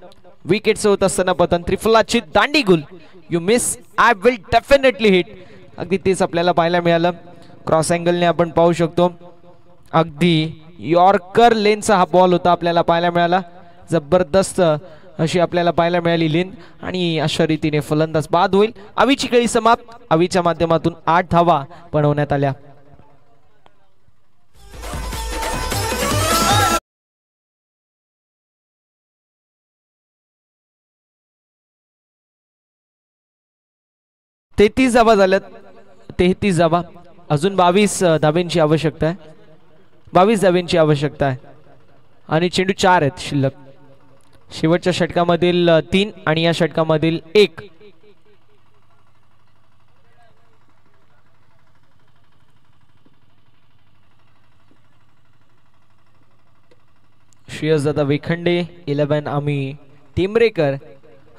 विकेट्स होत असताना पतन. त्रिफलाची दांडी गुल. You miss, I will definitely hit. अगदी तेच आपल्याला पाहायला मिळालं. क्रॉस अँगलने आपण पाहू शकतो. अगदी यॉर्कर लेनचा हा बॉल होता, आपल्याला पाहायला मिळाला. जबरदस्त अशी आपल्याला पाहायला मिळाली लेन आणि अशा रीतीने फलंदाज बाद होईल. अवीची खेळी समाप्त. अवीच्या माध्यमातून 8 धावा बनवण्यात आल्या. तेहतीस धावा झाल्यात. 33 धावा. अजून 22 धाब्यांची आवश्यकता आहे. 22 धाब्यांची आवश्यकता आहे आणि चेंडू 4 आहेत शिल्लक. शेवटच्या षटकामधील 3 आणि या षटकामधील 1. श्रेयसदादा वेखंडे 11 आम्ही टेंबरेकर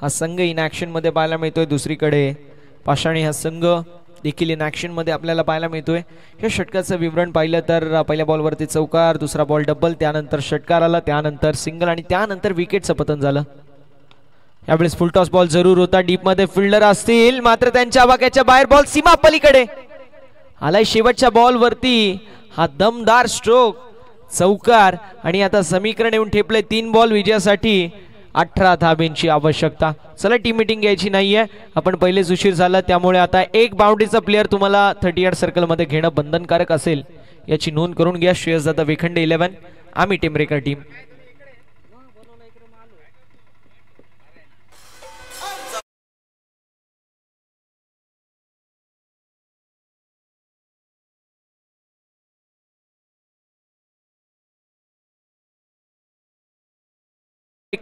हा संघ इन ऍक्शन मध्ये पाहायला मिळतोय. दुसरीकडे पाषाणी हा संघ देखील इन ऍक्शन मध्ये आपल्याला पाहायला मिळतोय. या षटकाचं विवरण पाहिलं तर पहिल्या बॉलवरती चौकार, दुसरा बॉल डबल, त्यानंतर षटकार आला, त्यानंतर सिंगल आणि त्यानंतर विकेटचं पतन झालं. यावेळेस फुल टॉस बॉल जरूर होता. डीप मध्ये फिल्डर असतील, मात्र त्यांच्या आवाक्याच्या बाहेर बॉल सीमा पलीकडे आलाय. शेवटच्या बॉल वरती हा दमदार स्ट्रोक, चौकार आणि आता समीकरण येऊन ठेपले. 3 बॉल विजयासाठी 18 धाब्यांची आवश्यकता. चला टीम मीटिंग घ्यायची नाहीये, आपण पहिलेच उशीर झाला, त्यामुळे आता एक बाउंड्रीचा प्लेअर तुम्हाला 30 यार्ड सर्कल मध्ये घेणं बंधनकारक असेल, याची नोंद करून घ्या. श्रेयसदादा वेखंडे 11 आम्ही टेंबरेकर टीम.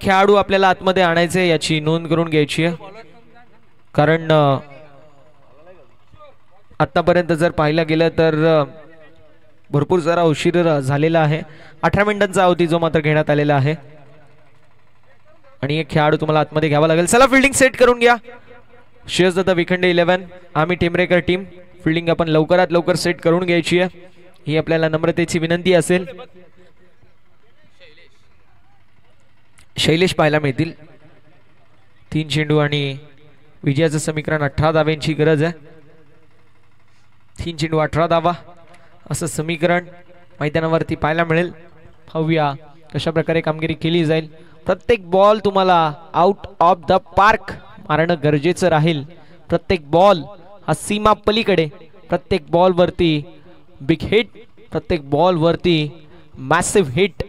खेळाडू आपल्याला आतमध्ये आणायचे, याची नोंद करून घ्यायची आहे. कारण आतापर्यंत जर पाहिलं गेलं तर भरपूर जरा उशीर झालेला आहे. 18 मिनिटांचा अवधी जो मात्र घेण्यात आलेला आहे आणि एक खेळाडू तुम्हाला आतमध्ये घ्यावा लागेल. चला फिल्डिंग सेट करून घ्या. श्रेयसदादा वेखंडे 11 आम्ही टेंबरेकर टीम. फिल्डिंग आपण लवकरात लवकर सेट करून घ्यायची आहे, ही आपल्याला नम्रतेची विनंती असेल. शैलेश पाहायला मिळतील. 3 चेंडू आणि विजयाचं समीकरण 18 धाब्यांची गरज आहे. 3 चेंडू 18 धावा असं समीकरण मैदानावरती पाहायला मिळेल. पाहूया कशा प्रकारे कामगिरी केली जाईल. प्रत्येक बॉल तुम्हाला आउट ऑफ द पार्क मारणं गरजेचं राहील. प्रत्येक बॉल हा सीमा पलीकडे, प्रत्येक बॉल वरती बिग हिट, प्रत्येक बॉल वरती मॅसिव्ह हिट.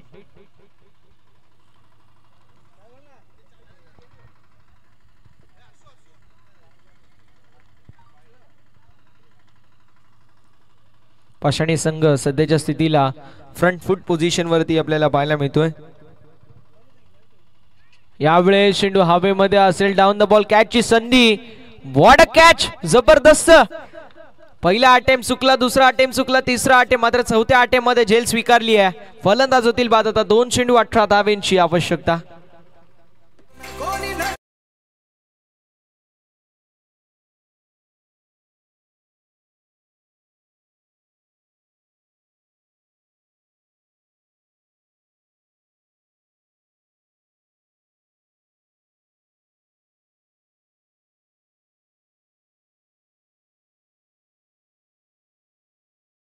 पाषाणी संघ सध्याच्या स्थितीला फ्रंट फुट पोझिशन वरती आपल्याला पाहायला मिळतोय. यावेळेस चेंडू हवेमध्ये असेल. डाऊन द बॉल कॅचची संधी. व्हॉट अ कॅच, जबरदस्त. पहिला अटेम्प्ट चुकला, दुसरा अटेम्प्ट चुकला, तिसरा अटेम्प्ट, मात्र चौथ्या अटेम्प्ट मध्ये झेल स्वीकारली आहे. फलंदाज होतील बाद. आता 2 चेंडू 18 धाब्यांची आवश्यकता.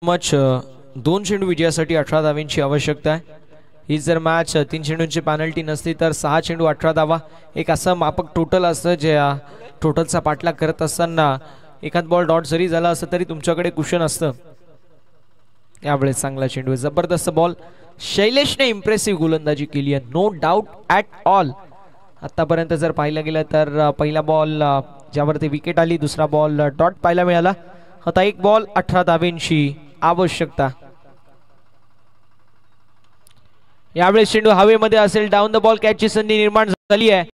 मच 2 चेंडू विजयासाठी 18 धावांची आवश्यकता आहे. ही जर मॅच 3 चेंडूंची पॅनल्टी नसती तर 6 चेंडू 18 धावा एक असं मापक टोटल असतं जे टोटलचा पाठलाग करत असताना एखाद बॉल डॉट जरी झाला असं तरी तुमच्याकडे कुशन असतं. यावेळेस चांगला चेंडू, जबरदस्त बॉल. शैलेशने इम्प्रेसिव्ह गोलंदाजी केली आहे, नो डाऊट ॲट ऑल. आतापर्यंत जर पाहिलं गेलं तर पहिला बॉल ज्यावरती विकेट आली, दुसरा बॉल डॉट पाहायला मिळाला. आता एक बॉल 18 धावांची आवश्यकता. यावेळेस चेंडू हवेमध्ये असेल, डाऊन द बॉल कॅचची संधी निर्माण झाली आहे.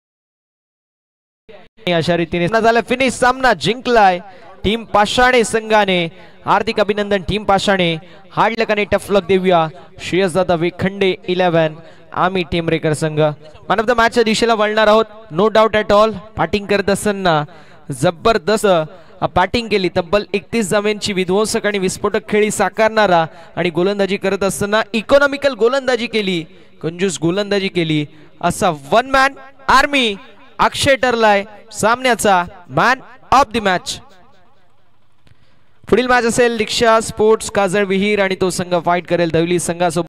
अशा रीतीने झालं फिनिश. सामना जिंकलाय टीम पाषाणे संघाने. हार्दिक अभिनंदन टीम पाषाणे. हार्ड लक आणि टफ लक देऊया श्रेयसदादा वेखंडे 11 आम्ही टेमरेकर संघ. मॅन ऑफ द मॅचच्या दिशेला वळणार आहोत, no doubt at all. Batting करत असताना जबरदस्त बॅटिंग केली, तब्बल 31 धावांची विध्वंसक आणि विस्फोटक खेळी साकारणारा, आणि गोलंदाजी करत असताना इकॉनॉमिकल गोलंदाजी केली, कंजूस गोलंदाजी केली असा वन मॅन आर्मी अक्षय ठरलाय सामन्याचा मॅन ऑफ द मॅच. पुढील मॅच असेल दीक्षा स्पोर्ट्स काजळ विहीर आणि तो संघ फाईट करेल दवली संघासोबत.